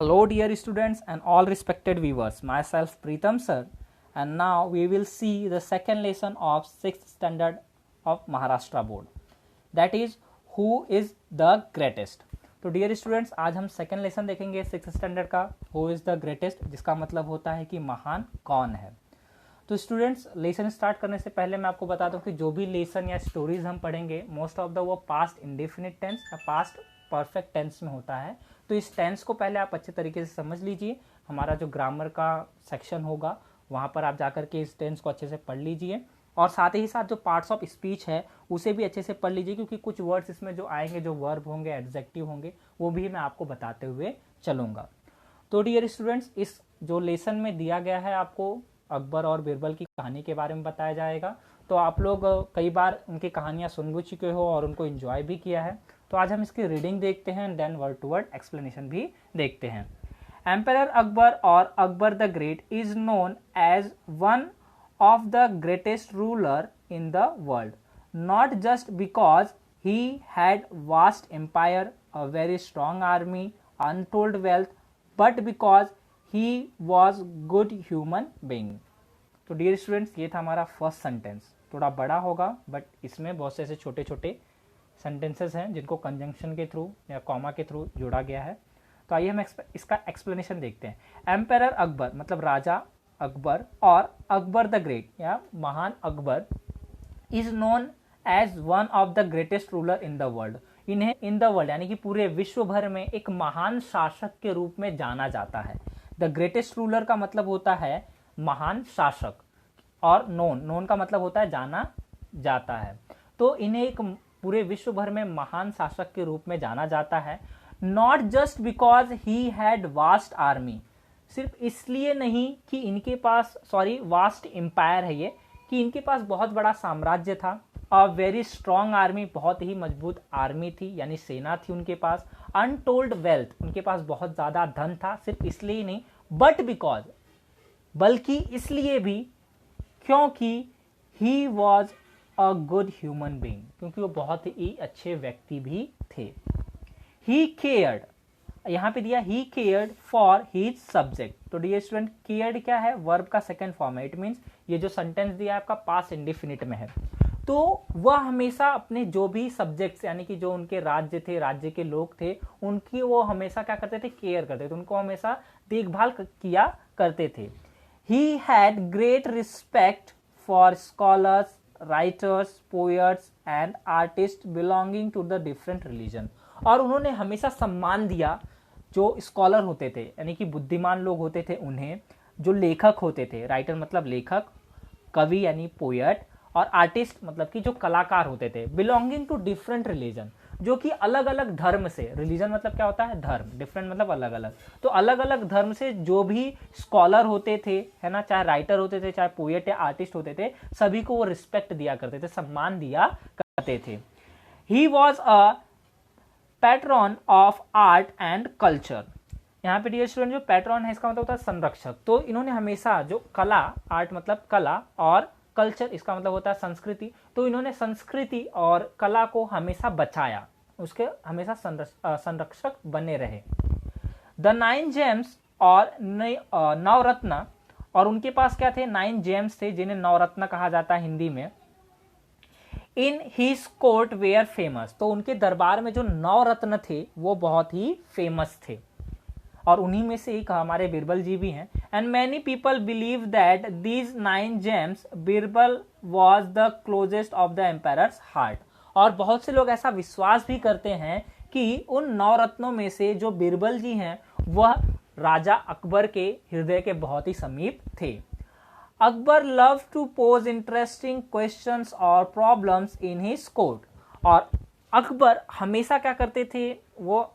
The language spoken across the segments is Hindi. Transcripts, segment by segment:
Hello dear students and all respected viewers, myself Preetham sir, and now we will see the second lesson of 6th standard of Maharashtra board, that is who is the greatest. तो डियर स्टूडेंट्स आज हम सेकेंड लेसन देखेंगे 6th स्टैंडर्ड का हु इज़ द ग्रेटेस्ट, जिसका मतलब होता है कि महान कौन है। तो स्टूडेंट्स लेसन स्टार्ट करने से पहले मैं आपको बता दूं कि जो भी लेसन या स्टोरीज हम पढ़ेंगे मोस्ट ऑफ द वो पास्ट इंडेफिनिट टेंस या पास्ट परफेक्ट टेंस में होता है। तो इस टेंस को पहले आप अच्छे तरीके से समझ लीजिए। हमारा जो ग्रामर का सेक्शन होगा वहाँ पर आप जाकर के इस टेंस को अच्छे से पढ़ लीजिए, और साथ ही साथ जो पार्ट्स ऑफ स्पीच है उसे भी अच्छे से पढ़ लीजिए, क्योंकि कुछ वर्ड्स इसमें जो आएंगे, जो वर्ब होंगे, एडजेक्टिव होंगे, वो भी मैं आपको बताते हुए चलूँगा। तो डियर स्टूडेंट्स इस जो लेसन में दिया गया है आपको अकबर और बीरबल की कहानी के बारे में बताया जाएगा। तो आप लोग कई बार उनकी कहानियाँ सुन भी चुके हो और उनको एंजॉय भी किया है। तो आज हम इसकी रीडिंग देखते हैं, then word to word explanation भी देखते हैं। एम्परर अकबर और Akbar the great is known as one of the greatest ruler in the world, not just because he had vast empire, a very strong army, untold wealth, but because he was good human being. तो डियर स्टूडेंट्स ये था हमारा फर्स्ट सेंटेंस। थोड़ा बड़ा होगा बट इसमें बहुत से ऐसे छोटे छोटे सेंटेंसेस हैं जिनको कंजंक्शन के थ्रू या कॉमा के थ्रू जोड़ा गया है। तो आइए हम इसका एक्सप्लेनेशन देखते हैं। एम्परर अकबर मतलब राजा अकबर और अकबर द ग्रेट या महान Akbar is known as one of the greatest ruler in the world. इन्हें इन द वर्ल्ड यानी कि पूरे विश्व भर में एक महान शासक के रूप में जाना जाता है। द ग्रेटेस्ट रूलर का मतलब होता है महान शासक, और नोन का मतलब होता है जाना जाता है। तो इन्हें एक पूरे विश्व भर में महान शासक के रूप में जाना जाता है। Not just because he had vast army, सिर्फ इसलिए नहीं कि इनके पास वास्ट एम्पायर है ये, कि इनके पास बहुत बड़ा साम्राज्य था। अ वेरी स्ट्रॉन्ग आर्मी, बहुत ही मजबूत आर्मी थी यानी सेना थी उनके पास। अनटोल्ड वेल्थ, उनके पास बहुत ज़्यादा धन था। सिर्फ इसलिए ही नहीं बट बिकॉज, बल्कि इसलिए भी क्योंकि he was a good human being, क्योंकि वो बहुत ही अच्छे व्यक्ति भी थे। ही केयर्ड, यहाँ पे दिया ही केयर्ड फॉर हिज सब्जेक्ट। तो डियर स्टूडेंट केयर्ड क्या है, वर्ब का सेकंड फॉर्म है। इट मीन्स ये जो सेंटेंस दिया है आपका पास्ट इंडेफिनिट में है। तो वह हमेशा अपने जो भी सब्जेक्ट्स यानी कि जो उनके राज्य थे, राज्य के लोग थे, उनकी वो हमेशा क्या करते थे, केयर करते थे, उनको हमेशा देखभाल किया करते थे। He had great respect for scholars, writers, poets and artist belonging to the different religion. और उन्होंने हमेशा सम्मान दिया जो स्कॉलर होते थे यानी कि बुद्धिमान लोग होते थे उन्हें, जो लेखक होते थे, राइटर मतलब लेखक, कवि यानी पोएट, और आर्टिस्ट मतलब कि जो कलाकार होते थे, बिलोंगिंग टू डिफरेंट रिलीजन, जो कि अलग अलग धर्म से, रिलीजन मतलब क्या होता है धर्म, डिफरेंट मतलब अलग अलग, तो अलग अलग धर्म से जो भी स्कॉलर होते थे, है ना, चाहे राइटर होते थे, चाहे पोएट या आर्टिस्ट होते थे, सभी को वो रिस्पेक्ट दिया करते थे, सम्मान दिया करते थे। He was a patron of art and culture. यहाँ पे डियर स्टूडेंट जो पैट्रॉन है इसका मतलब होता है संरक्षक। तो इन्होंने हमेशा जो कला, आर्ट मतलब कला, और कल्चर इसका मतलब होता है संस्कृति, तो इन्होंने संस्कृति और कला को हमेशा बचाया, उसके हमेशा संरक्षक बने रहे। द 9 जेम्स और नवरत्न, और उनके पास क्या थे, 9 जेम्स थे जिन्हें नवरत्न कहा जाता है हिंदी में। In his court were famous, तो उनके दरबार में जो 9 रत्न थे वो बहुत ही फेमस थे, और उन्हीं में से एक हमारे बीरबल जी भी हैं। And many people believe that these 9 gems Birbal was the closest of the emperor's heart, और बहुत से लोग ऐसा विश्वास भी करते हैं कि उन 9 रत्नों में से जो बीरबल जी हैं वह राजा अकबर के हृदय के बहुत ही समीप थे। Akbar love to pose interesting questions और प्रॉब्लम्स इन हिज कोर्ट, और अकबर हमेशा क्या करते थे, वो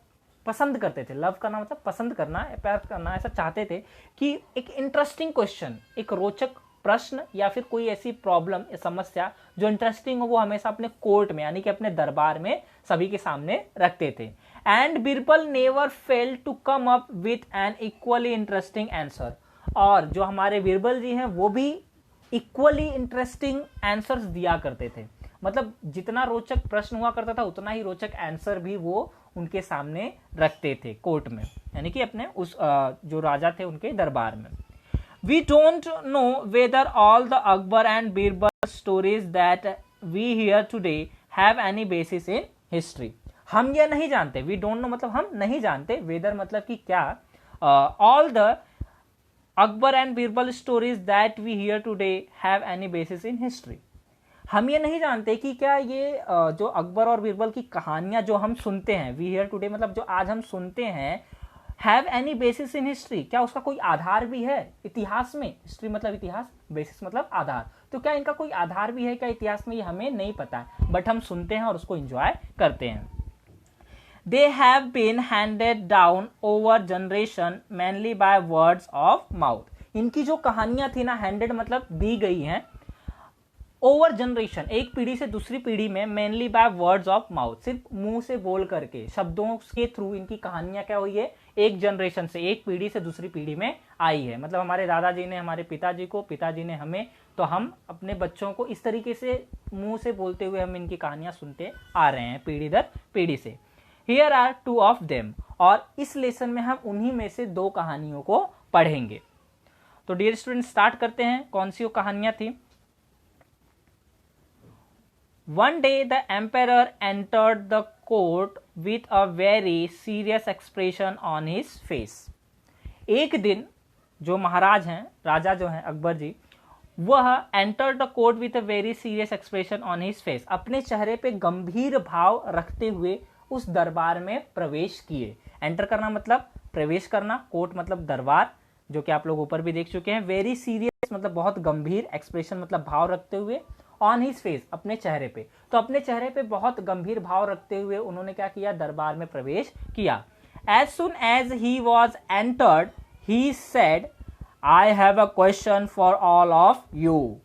पसंद करते थे, लव करना मतलब पसंद करना, प्यार करना, ऐसा चाहते थे कि एक इंटरेस्टिंग क्वेश्चन, एक रोचक प्रश्न या फिर कोई ऐसी प्रॉब्लम या समस्या जो इंटरेस्टिंग हो, वो हमेशा अपने कोर्ट में यानी कि अपने दरबार में सभी के सामने रखते थे। And Birbal never fail to come up with an equally interesting answer, और जो हमारे बीरबल जी हैं वो भी इक्वली इंटरेस्टिंग आंसर्स दिया करते थे। मतलब जितना रोचक प्रश्न हुआ करता था उतना ही रोचक आंसर भी वो उनके सामने रखते थे कोर्ट में, यानी कि अपने उस जो राजा थे उनके दरबार में। We don't know whether all the Akbar and Birbal stories that we hear today have any basis in history. हम यह नहीं जानते, we don't know मतलब हम नहीं जानते, whether मतलब कि क्या, all the Akbar and Birbal stories that we hear today have any basis in history. हम ये नहीं जानते कि क्या ये जो अकबर और बीरबल की कहानियां जो हम सुनते हैं, वी हियर टुडे मतलब जो आज हम सुनते हैं, have any basis in history, क्या उसका कोई आधार भी है इतिहास में। हिस्ट्री मतलब इतिहास, बेसिस मतलब आधार, तो क्या इनका कोई आधार भी है क्या इतिहास में, ये हमें नहीं पता है, बट हम सुनते हैं और उसको एंजॉय करते हैं। They have been handed down over generation mainly by words of mouth. इनकी जो कहानियां थी ना, हैंडेड मतलब दी गई हैं, ओवर जनरेशन एक पीढ़ी से दूसरी पीढ़ी में, mainly by words of mouth सिर्फ मुंह से बोल करके, शब्दों के थ्रू इनकी कहानियां क्या हुई है, एक जनरेशन से, एक पीढ़ी से दूसरी पीढ़ी में आई है। मतलब हमारे दादाजी ने हमारे पिताजी को, पिताजी ने हमें, तो हम अपने बच्चों को इस तरीके से मुंह से बोलते हुए हम इनकी कहानियां सुनते आ रहे हैं पीढ़ी दर पीढ़ी से। Here are two of them, और इस लेसन में हम उन्हीं में से दो कहानियों को पढ़ेंगे। तो डियर स्टूडेंट स्टार्ट करते हैं, कौन सी वो कहानियां थी। One day the emperor entered the court with a very serious expression on his face. एक दिन जो महाराज हैं, राजा जो हैं अकबर जी, वह entered the court with a very serious expression on his face, अपने चेहरे पे गंभीर भाव रखते हुए उस दरबार में प्रवेश किए। एंटर करना मतलब प्रवेश करना, कोर्ट मतलब दरबार, जो कि आप लोग ऊपर भी देख चुके हैं। वेरी सीरियस मतलब बहुत गंभीर, एक्सप्रेशन मतलब भाव रखते हुए, ऑन हिज फेस अपने चेहरे पे, तो अपने चेहरे पे बहुत गंभीर भाव रखते हुए उन्होंने क्या किया, दरबार में प्रवेश किया। As soon as he was entered he said, I have a question for all of you,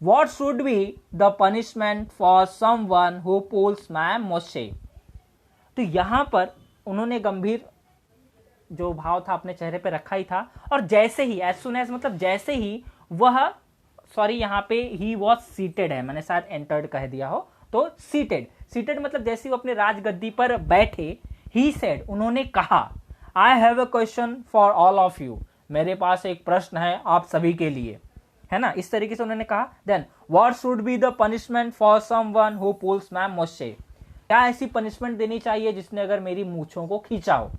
what should be the punishment for someone who pulls my moustache. तो यहां पर उन्होंने गंभीर जो भाव था अपने चेहरे पे रखा ही था, और जैसे ही, एज सुन एज मतलब जैसे ही वह, सॉरी यहाँ पे ही वॉज सीटेड है, मैंने शायद एंटर्ड कह दिया हो, तो सीटेड, सीटेड मतलब जैसे वो अपने राजगद्दी पर बैठे, ही सेड उन्होंने कहा, आई have a question for all of you, मेरे पास एक प्रश्न है आप सभी के लिए, है ना, इस तरीके से उन्होंने कहा। Then what should be the punishment for someone who pulls my moustache, क्या ऐसी पनिशमेंट देनी चाहिए जिसने अगर मेरी मूंछों को खींचा हो।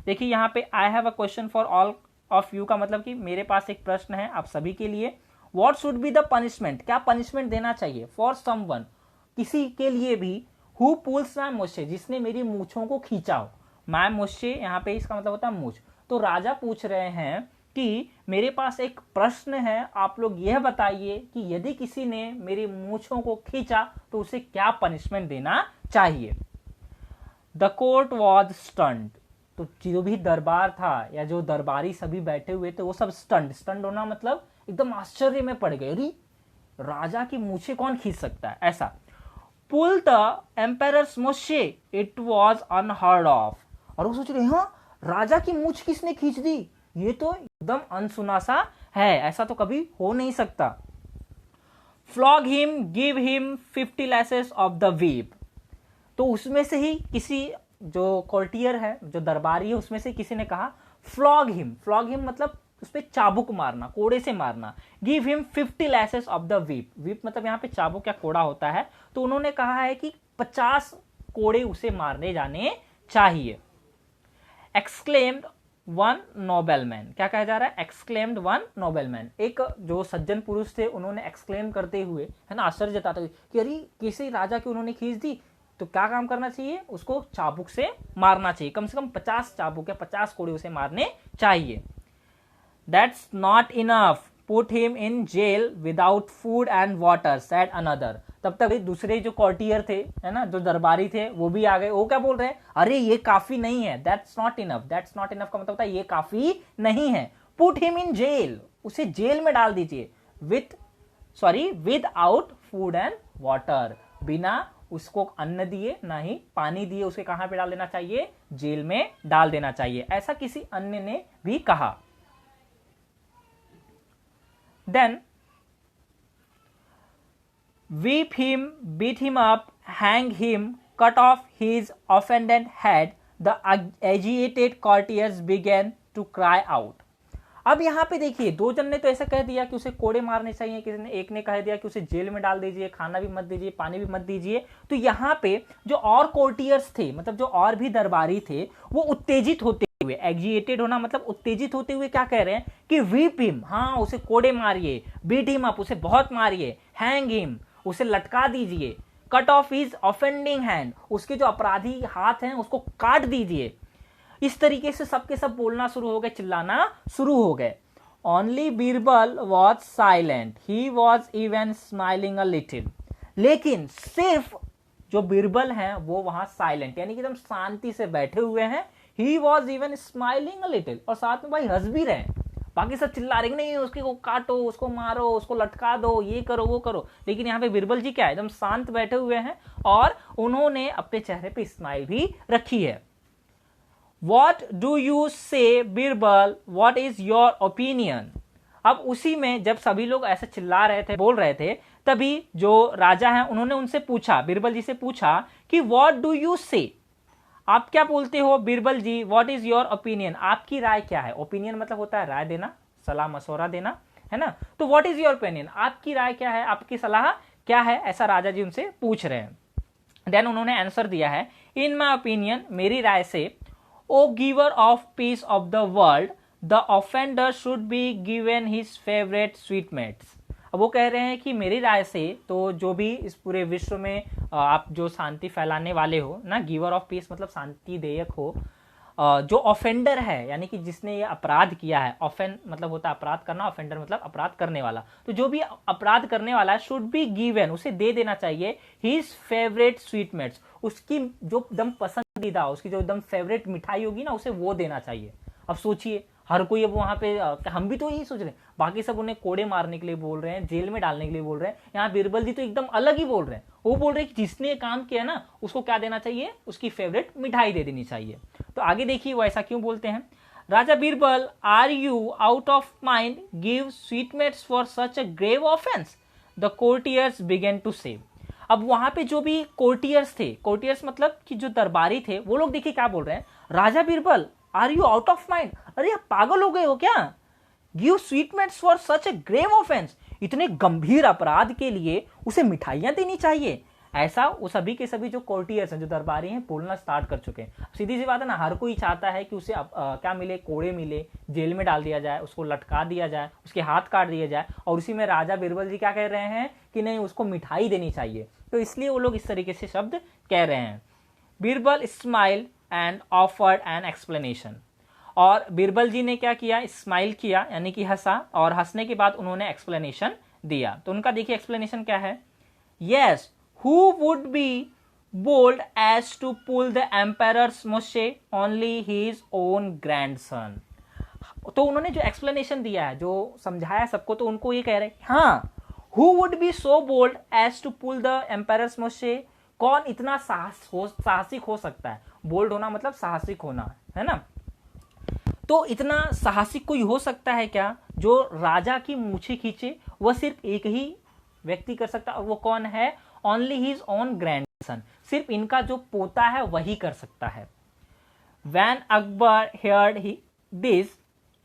देखिए यहाँ पे आई have a question for all of you का मतलब कि मेरे पास एक प्रश्न है आप सभी के लिए। What should be the punishment, क्या पनिशमेंट देना चाहिए, फॉर समवन किसी के लिए भी, who pulls my मोशे जिसने मेरी मूछों को खींचा हो। माय मोशे यहाँ पे इसका मतलब होता है मूछ। तो राजा पूछ रहे हैं कि मेरे पास एक प्रश्न है, आप लोग यह बताइए कि यदि किसी ने मेरी मूछों को खींचा तो उसे क्या पनिशमेंट देना चाहिए। द कोर्ट वॉज स्टन्ड, तो जो भी दरबार था या जो दरबारी सभी बैठे हुए थे वो सब स्टन्ड, स्टन्ड होना मतलब एकदम आश्चर्य में पड़ गए, अरे राजा की मूछें कौन खींच सकता है ऐसा। Pull the emperor's moustache, it was unheard of, और वो सोच रहे हाँ राजा की मूछ किसने खींच दी, ये तो एकदम अनसुना सा है, ऐसा तो कभी हो नहीं सकता। Flog him, give him 50 lashes of the whip, तो उसमें से ही किसी जो कोर्टियर है, जो दरबारी है, उसमें से किसी ने कहा फ्लॉग हिम, फ्लॉग हिम मतलब उस पर चाबुक मारना, कोड़े से मारना। Give him 50 lashes of the whip, whip मतलब यहाँ पे चाबुक या कोड़ा होता है, तो उन्होंने कहा है कि 50 कोड़े उसे मारने जाने चाहिए। एक्सक्लेम्ड वन नोबेलमैन, क्या कहा जा रहा है, एक्सक्लेम्ड वन नोबेलमैन, एक जो सज्जन पुरुष थे उन्होंने एक्सक्लेम करते हुए, है ना, आश्चर्य जताते हुए कि अरे किसी राजा की उन्होंने खींच दी, तो क्या काम करना चाहिए, उसको चाबुक से मारना चाहिए, कम से कम 50 चाबुक या 50 कोड़े उसे मारने चाहिए। That's not enough. Put him in jail without food and water, said another. तब तक दूसरे जो कॉर्टियर थे, है ना, जो दरबारी थे, वो भी आ गए। वो क्या बोल रहे हैं, अरे ये काफी नहीं है, That's not enough. That's not enough का मतलब होता है ये काफी नहीं है। Put him in jail, उसे जेल में डाल दीजिए। Without food and water, बिना उसको अन्न दिए ना ही पानी दिए उसे कहां पे डाल देना चाहिए, जेल में डाल देना चाहिए, ऐसा किसी अन्य ने भी कहा। Then whip him, beat him up, hang him, cut off his offended head, the agitated courtiers began to cry out. अब यहाँ पे देखिए, दो जन ने तो ऐसा कह दिया कि उसे कोड़े मारने चाहिए, किसी ने, एक ने कह दिया कि उसे जेल में डाल दीजिए, खाना भी मत दीजिए, पानी भी मत दीजिए। तो यहाँ पे जो और कोर्टियर्स थे, मतलब जो और भी दरबारी थे, वो उत्तेजित होते हुए, एग्जिएटेड होना मतलब उत्तेजित होते हुए क्या कह रहे हैं कि वीप हिम, हाँ उसे कोड़े मारिए, बीट हिम अप, उसे बहुत मारिए, हैंग हिम, उसे लटका दीजिए, cut off his offending hand, उसके जो अपराधी हाथ हैं उसको काट दीजिए। इस तरीके से सबके सब बोलना शुरू हो गए, चिल्लाना शुरू हो गए। Only Birbal was silent, he was even smiling a little. लेकिन सिर्फ जो बीरबल हैं वो वहां साइलेंट, यानी कि एकदम शांति से बैठे हुए हैं। He was even smiling a little, और साथ में भाई हंस भी रहे हैं। बाकी सब चिल्ला रहे नहीं उसके को काटो, उसको मारो, उसको लटका दो, ये करो वो करो। लेकिन यहाँ पे बीरबल जी क्या है, एकदम शांत बैठे हुए हैं और उन्होंने अपने चेहरे पे स्माइल भी रखी है। What do you say, Birbal? What is your opinion? अब उसी में जब सभी लोग ऐसे चिल्ला रहे थे, बोल रहे थे, तभी जो राजा हैं उन्होंने उनसे पूछा, बीरबल जी से पूछा कि What do you say? आप क्या बोलते हो बीरबल जी? What is your opinion? आपकी राय क्या है? ओपिनियन मतलब होता है राय देना, सलाह मशवरा देना, है ना। तो What is your opinion? आपकी राय क्या है, आपकी सलाह क्या है, ऐसा राजा जी उनसे पूछ रहे हैं। देन उन्होंने आंसर दिया है, इन माई ओपिनियन, मेरी राय से, O giver of peace of the world, the offender should be given his favorite sweetmeats। अब वो कह रहे हैं कि मेरी राय से तो जो भी इस पूरे विश्व में आप जो शांति फैलाने वाले हो ना, गिवर ऑफ पीस मतलब शांति देयक हो, जो ऑफेंडर है यानी कि जिसने ये अपराध किया है, ऑफेंड मतलब होता है अपराध करना, ऑफेंडर मतलब अपराध करने वाला, तो जो भी अपराध करने वाला है शुड बी गिवन, उसे दे देना चाहिए हिज फेवरेट स्वीटमेट्स, उसकी जो एकदम पसंदीदा, उसकी जो एकदम फेवरेट मिठाई होगी ना, उसे वो देना चाहिए। अब सोचिए, हर कोई अब वहां पे, हम भी तो यही सोच रहे हैं, बाकी सब उन्हें कोड़े मारने के लिए बोल रहे हैं, जेल में डालने के लिए बोल रहे हैं, यहाँ बीरबल जी तो एकदम अलग ही बोल रहे हैं। वो बोल रहे हैं कि जिसने काम किया ना उसको क्या देना चाहिए, उसकी फेवरेट मिठाई दे देनी चाहिए। तो आगे देखिए वो ऐसा क्यों बोलते हैं। Raja Birbal, are you out of mind, give sweetmeats for such a grave offence, the courtiers began to say. अब वहां पे जो भी कोर्टियर्स थे, कोर्टियर्स मतलब कि जो दरबारी थे, वो लोग देखिए क्या बोल रहे हैं, Raja Birbal are you out of mind, अरे आप पागल हो गए हो क्या, give sweetmeats for such a grave offence, इतने गंभीर अपराध के लिए उसे मिठाइयां देनी चाहिए। ऐसा वो सभी के सभी जो कोर्टियर्स हैं, जो दरबारी हैं, बोलना स्टार्ट कर चुके हैं। सीधी सी बात है ना, हर कोई चाहता है कि उसे क्या मिले, कोड़े मिले, जेल में डाल दिया जाए, उसको लटका दिया जाए, उसके हाथ काट दिए जाए। और उसी में राजा बीरबल जी क्या कह रहे हैं कि नहीं, उसको मिठाई देनी चाहिए। तो इसलिए वो लोग इस तरीके से शब्द कह रहे हैं। Birbal smile and offered an explanation, और बीरबल जी ने क्या किया, स्माइल किया यानी कि हंसा, और हंसने के बाद उन्होंने एक्सप्लेनेशन दिया। तो उनका देखिए एक्सप्लेनेशन क्या है। Yes, who would be bold as to pull the emperor's moshe, only his own grandson। तो उन्होंने जो एक्सप्लेनेशन दिया है, जो समझाया सबको, तो उनको ये कह रहे हैं, हाँ, who would be so bold as to pull the emperor's moshe, कौन इतना साहसिक हो सकता है। बोल्ड होना मतलब साहसिक होना, है ना। तो इतना साहसिक कोई हो सकता है क्या जो राजा की मूछें खींचे। वह सिर्फ एक ही व्यक्ति कर सकता है, और वो कौन है, ओनली हिज ओन ग्रैंडसन, सिर्फ इनका जो पोता है वही कर सकता है। When Akbar heard this,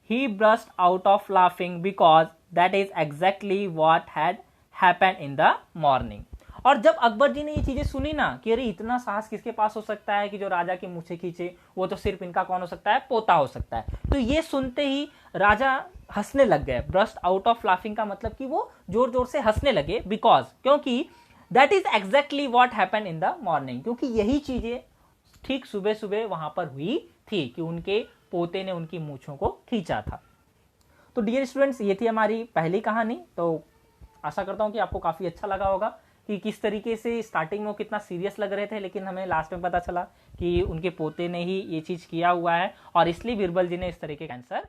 he burst out of laughing because that is exactly what had happened in the morning। और जब अकबर जी ने ये चीजें सुनी ना कि अरे इतना साहस किसके पास हो सकता है कि जो राजा की मूछें खींचे, वो तो सिर्फ इनका कौन हो सकता है, पोता हो सकता है। तो ये सुनते ही राजा हंसने लग गए। ब्रस्ट आउट ऑफ लाफिंग का मतलब कि वो जोर जोर से हंसने लगे, बिकॉज क्योंकि that is exactly what happened in the morning, क्योंकि यही चीजें ठीक सुबह सुबह वहां पर हुई थी कि उनके पोते ने उनकी मूछों को खींचा था। तो डियर स्टूडेंट्स, ये थी हमारी पहली कहानी। तो आशा करता हूं कि आपको काफी अच्छा लगा होगा कि किस तरीके से स्टार्टिंग में वो कितना सीरियस लग रहे थे, लेकिन हमें लास्ट में पता चला कि उनके पोते ने ही ये चीज किया हुआ है, और इसलिए बीरबल जी ने इस तरीके का आंसर